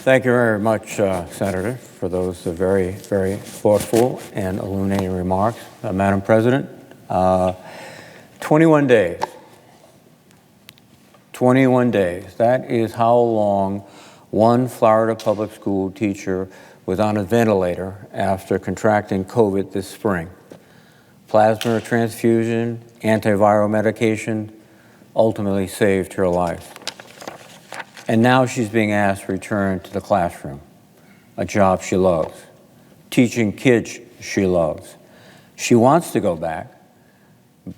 Thank you very much, Senator, for those very, very thoughtful and illuminating remarks. Madam President, 21 days. 21 days. That is how long one Florida public school teacher was on a ventilator after contracting COVID this spring. Plasma transfusion, antiviral medication ultimately saved her life. And now she's being asked to return to the classroom, a job she loves, teaching kids she loves. She wants to go back,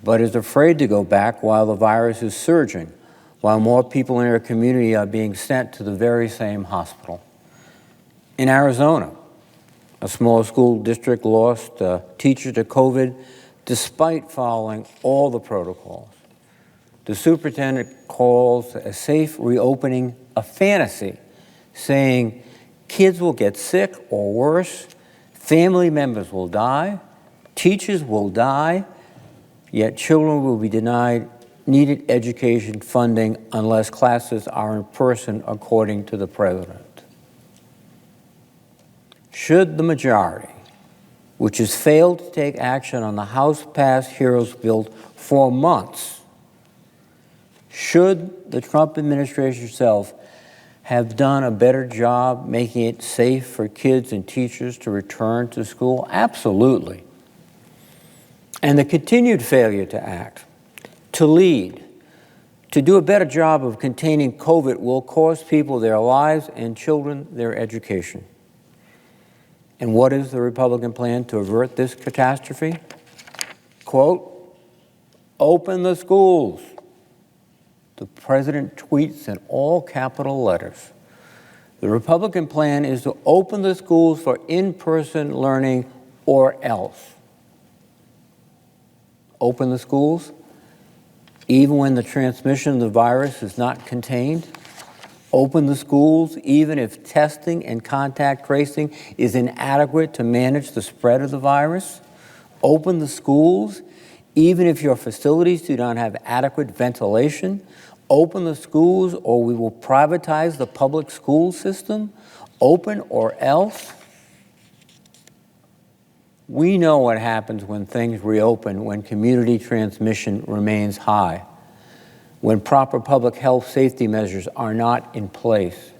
but is afraid to go back while the virus is surging, while more people in her community are being sent to the very same hospital. In Arizona, a small school district lost a teacher to COVID despite following all the protocols. The superintendent calls a safe reopening a fantasy, saying kids will get sick or worse, family members will die, teachers will die, yet children will be denied needed education funding unless classes are in person, according to the president. Should the majority, which has failed to take action on the House-passed HEROES bill for months, should the Trump administration itself have done a better job making it safe for kids and teachers to return to school? Absolutely. And the continued failure to act, to lead, to do a better job of containing COVID will cost people their lives and children their education. And what is the Republican plan to avert this catastrophe? Quote, open the schools. The president tweets in all capital letters. The Republican plan is to open the schools for in-person learning or else. Open the schools, even when the transmission of the virus is not contained. Open the schools, even if testing and contact tracing is inadequate to manage the spread of the virus. Open the schools, even if your facilities do not have adequate ventilation. Open the schools or we will privatize the public school system. Open or else. We know what happens when things reopen, when community transmission remains high, when proper public health safety measures are not in place,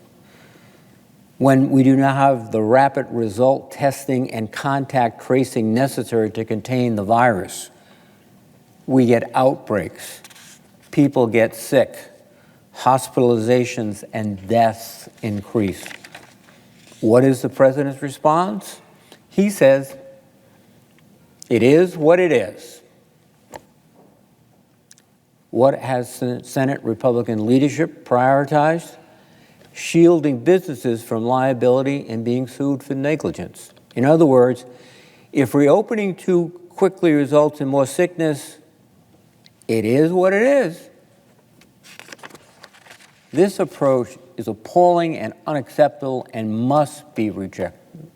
when we do not have the rapid result testing and contact tracing necessary to contain the virus. We get outbreaks. People get sick, hospitalizations and deaths increase. What is the president's response? He says, it is what it is. What has Senate Republican leadership prioritized? Shielding businesses from liability and being sued for negligence. In other words, if reopening too quickly results in more sickness, it is what it is. This approach is appalling and unacceptable and must be rejected.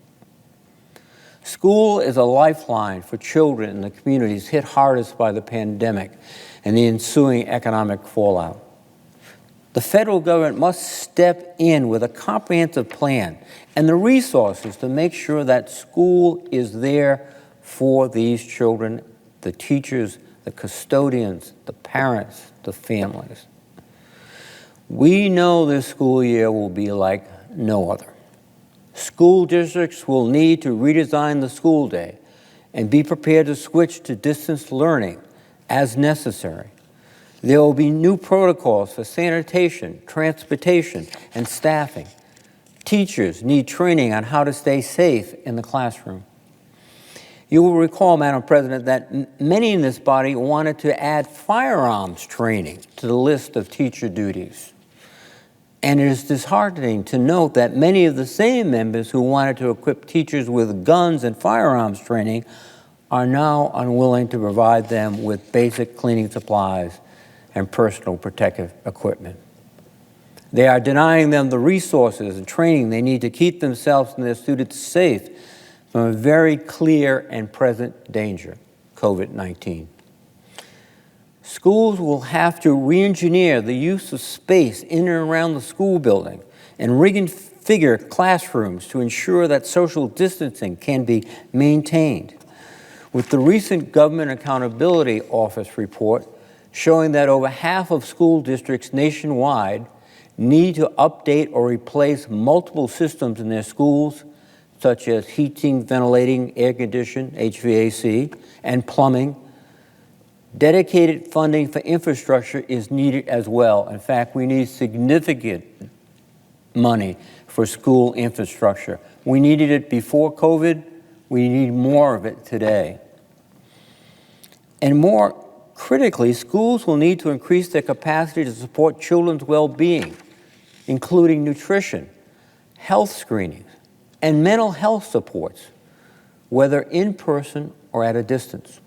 School is a lifeline for children in the communities hit hardest by the pandemic and the ensuing economic fallout. The federal government must step in with a comprehensive plan and the resources to make sure that school is there for these children, the teachers, the custodians, the parents, the families. We know this school year will be like no other. School districts will need to redesign the school day and be prepared to switch to distance learning as necessary. There will be new protocols for sanitation, transportation, and staffing. Teachers need training on how to stay safe in the classroom. You will recall, Madam President, that many in this body wanted to add firearms training to the list of teacher duties. And it is disheartening to note that many of the same members who wanted to equip teachers with guns and firearms training are now unwilling to provide them with basic cleaning supplies and personal protective equipment. They are denying them the resources and training they need to keep themselves and their students safe from a very clear and present danger, COVID-19. Schools will have to re-engineer the use of space in and around the school building and reconfigure classrooms to ensure that social distancing can be maintained. With the recent Government Accountability Office report showing that over half of school districts nationwide need to update or replace multiple systems in their schools, such as heating, ventilating, air conditioning, HVAC, and plumbing, dedicated funding for infrastructure is needed as well. In fact, we need significant money for school infrastructure. We needed it before COVID. We need more of it today. And more critically, schools will need to increase their capacity to support children's well-being, including nutrition, health screenings, and mental health supports, whether in person or at a distance.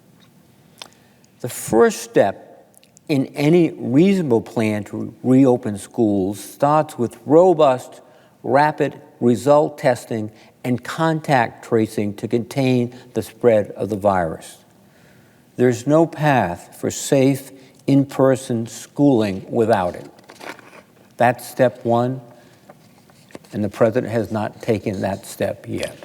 The first step in any reasonable plan to reopen schools starts with robust, rapid result testing and contact tracing to contain the spread of the virus. There's no path for safe in-person schooling without it. That's step one, and the President has not taken that step yet.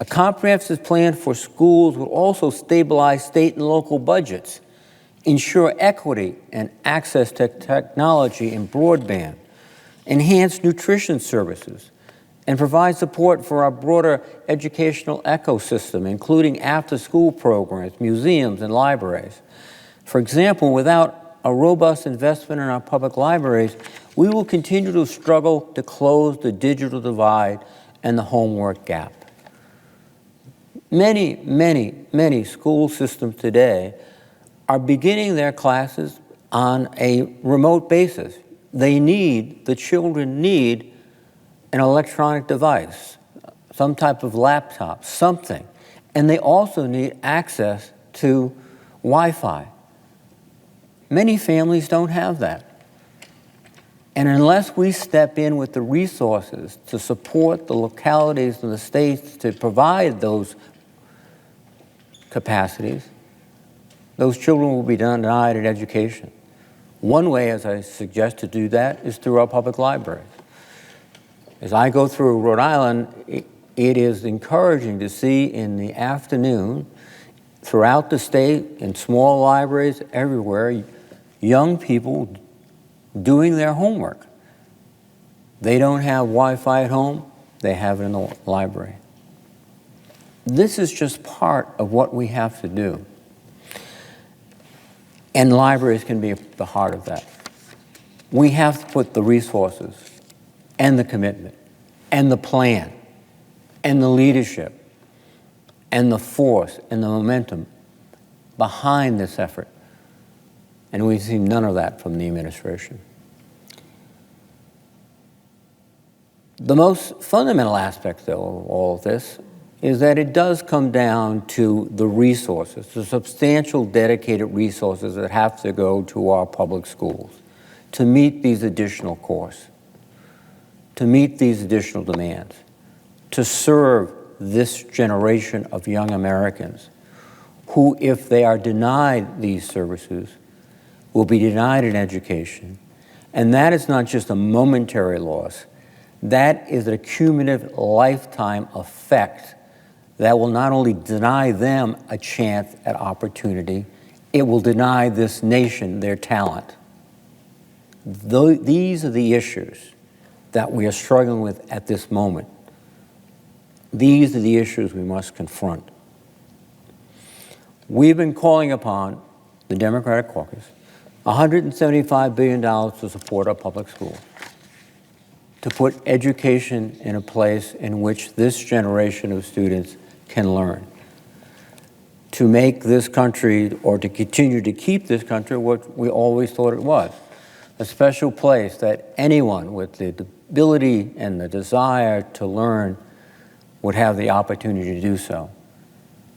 A comprehensive plan for schools will also stabilize state and local budgets, ensure equity and access to technology and broadband, enhance nutrition services, and provide support for our broader educational ecosystem, including after-school programs, museums, and libraries. For example, without a robust investment in our public libraries, we will continue to struggle to close the digital divide and the homework gap. Many school systems today are beginning their classes on a remote basis. The children need an electronic device, some type of laptop, something. And they also need access to Wi-Fi. Many families don't have that. And unless we step in with the resources to support the localities and the states to provide those capacities, those children will be denied an education. One way, as I suggest, to do that is through our public libraries. As I go through Rhode Island, it is encouraging to see in the afternoon, throughout the state, in small libraries everywhere, young people doing their homework. They don't have Wi-Fi at home, they have it in the library. This is just part of what we have to do. And libraries can be the heart of that. We have to put the resources and the commitment and the plan and the leadership and the force and the momentum behind this effort. And we see none of that from the administration. The most fundamental aspect, though, of all of this is that it does come down to the resources, the substantial dedicated resources that have to go to our public schools to meet these additional costs, to meet these additional demands, to serve this generation of young Americans who, if they are denied these services, will be denied an education. And that is not just a momentary loss. That is a cumulative lifetime effect that will not only deny them a chance at opportunity, it will deny this nation their talent. These are the issues that we are struggling with at this moment. These are the issues we must confront. We've been calling upon the Democratic caucus $175 billion to support our public schools, to put education in a place in which this generation of students can learn, to make this country, or to continue to keep this country what we always thought it was, a special place that anyone with the ability and the desire to learn would have the opportunity to do so.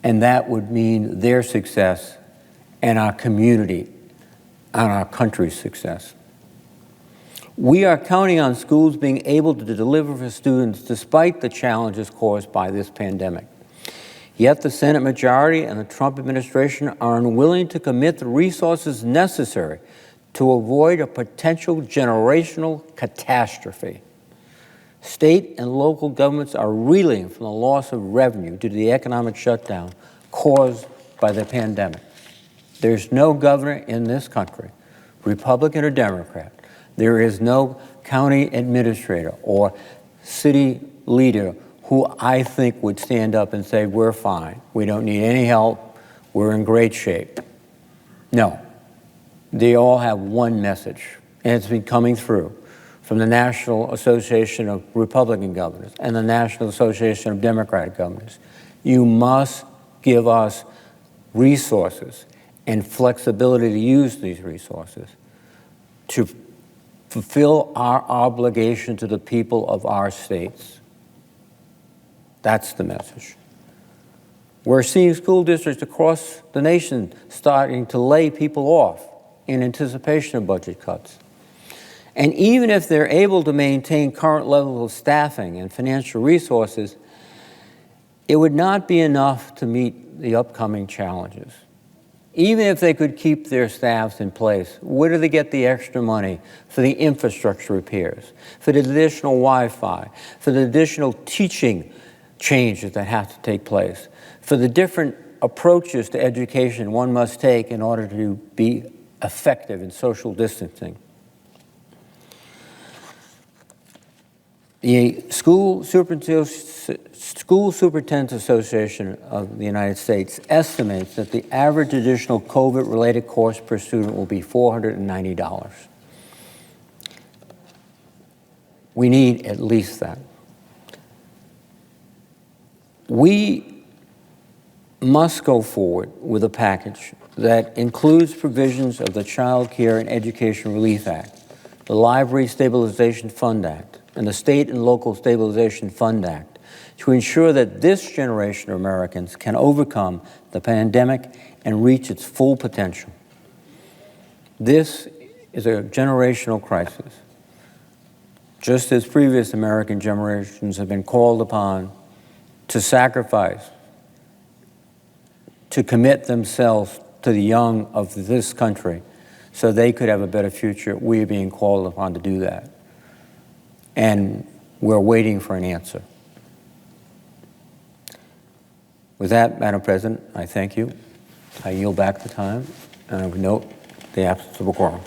And that would mean their success and our community and our country's success. We are counting on schools being able to deliver for students despite the challenges caused by this pandemic. Yet the Senate majority and the Trump administration are unwilling to commit the resources necessary to avoid a potential generational catastrophe. State and local governments are reeling from the loss of revenue due to the economic shutdown caused by the pandemic. There's no governor in this country, Republican or Democrat. There is no county administrator or city leader who I think would stand up and say, we're fine, we don't need any help, we're in great shape. No, they all have one message, and it's been coming through from the National Association of Republican Governors and the National Association of Democratic Governors. You must give us resources and flexibility to use these resources to fulfill our obligation to the people of our states. That's the message. We're seeing school districts across the nation starting to lay people off in anticipation of budget cuts. And even if they're able to maintain current levels of staffing and financial resources, it would not be enough to meet the upcoming challenges. Even if they could keep their staffs in place, where do they get the extra money for the infrastructure repairs, for the additional Wi-Fi, for the additional teaching changes that have to take place, for the different approaches to education one must take in order to be effective in social distancing? The School Superintendents Association of the United States estimates that the average additional COVID-related cost per student will be $490. We need at least that. We must go forward with a package that includes provisions of the Child Care and Education Relief Act, the Library Stabilization Fund Act, and the State and Local Stabilization Fund Act to ensure that this generation of Americans can overcome the pandemic and reach its full potential. This is a generational crisis. Just as previous American generations have been called upon to sacrifice, to commit themselves to the young of this country so they could have a better future, we are being called upon to do that. And we're waiting for an answer. With that, Madam President, I thank you. I yield back the time, and I would note the absence of a quorum.